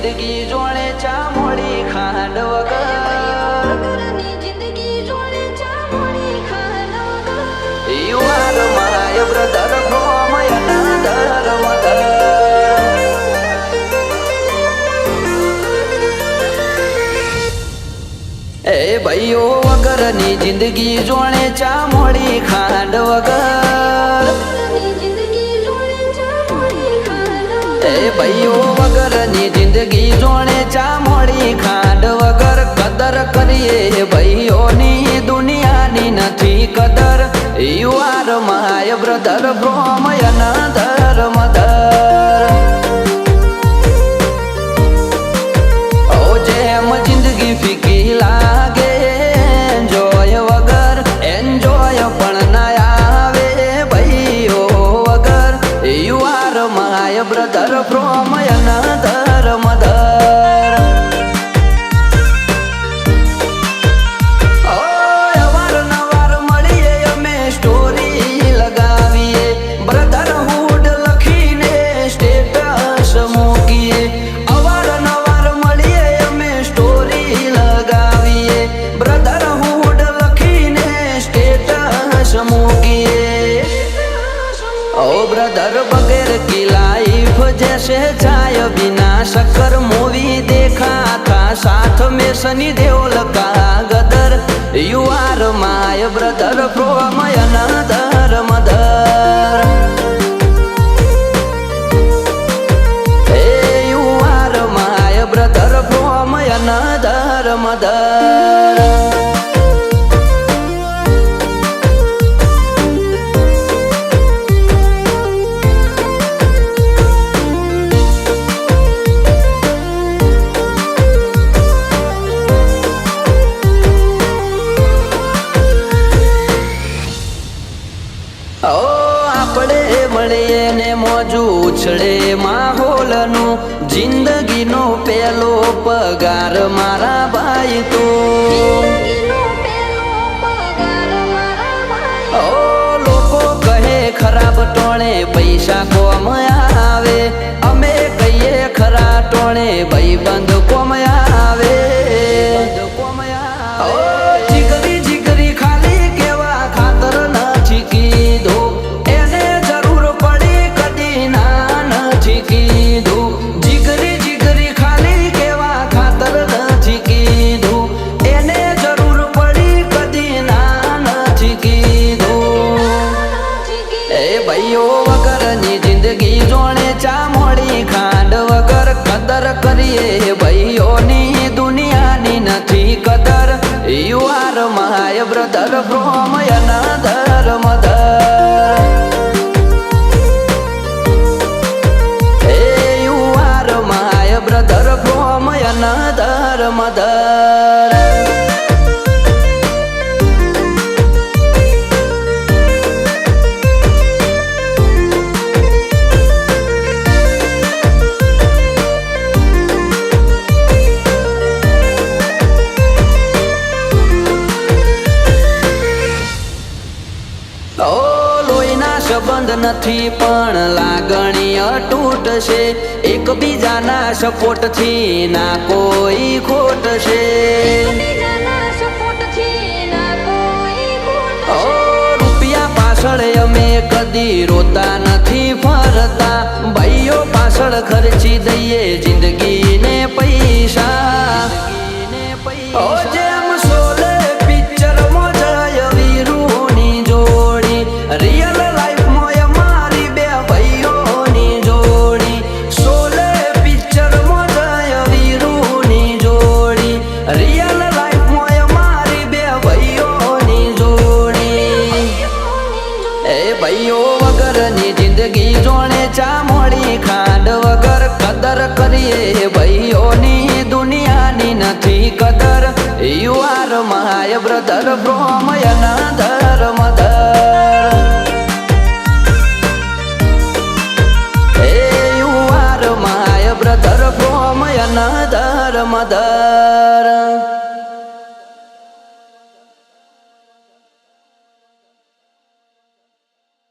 જિંદગી જોડે ચા મોડી ખાંડ વગર you are my brother from another mother એ ભાઈઓ વગરની જિંદગી જોડે ચા મોડી ખાંડ વગર એ ભાઈઓ વગરની જિંદગી જોડે ચા મોડી ખાંડ વગર કદર કરીએ ભાઈઓની દુનિયાની નથી કદર you are my brother from another mother ઓ જેમ જિંદગી ફીકી લાગે એન્જોય વગર એન્જોય પણ ના આવે ભાઈઓ વગર you are my brother from another mother અવારનવાર મળીએ અમે સ્ટોરી લગાવીએ બ્રધરહુડ લખીને સ્ટેટસ મૂકીએ અવારનવાર મળીએ અમે સ્ટોરી લગાવીએ બ્રધરહુડ લખીને સ્ટેટસ મૂકીએ ओ ब्रदर बगैर की लाइफ जैसे चाय बिना शक्कर मूवी देखा था साथ में सनी देओल का Gadar you are my brother from another mother you are my brother from another mother આપણે મળીએ ને મોજું ઉછળે માહોલનું જિંદગીનો પેલો પગાર મારા ભાઈ તો લોકો કહે ખરાબ ટોણે પૈસા કોમ આવે અમે કહીએ ખરા ટોણે ભાઈબંધ કોમ આવે જીગરી જીગરી ખાલી કેવા ખાતર નથી કીધું એને જરૂર પડી કદી ના નથી કીધું જીગરી જીગરી ખાલી કેવા ખાતર નથી કીધું એને જરૂર પડી કદી ના નથી કીધું એ ભાઈઓ વગરની જિંદગી જોડે ચા મોડી ખાંડ વગર કદર કરીએ ભાઈઓની દુનિયાની નથી કદર you are my brother from another mother you are my brother from another mother સંબંધ નથી પણ લાગણી અતૂટ છે એકબીજાના સપોર્ટથી ના કોઈ ખોટ છે રૂપિયા પાછળ અમે કદી રોતા નથી ફરતા ભાઈઓ પાછળ ખર્ચી દઈએ જિંદગીને પૈસા જેમ શોલે પિક્ચરમાં જય વીરુની જોડી રિયલ ભાઈઓ વગરની જિંદગી જોડે ચા મોડી ખાંડ વગર કદર કરીએ ભાઈઓની દુનિયાની નથી કદર you are my brother from another mother you are my brother from another mother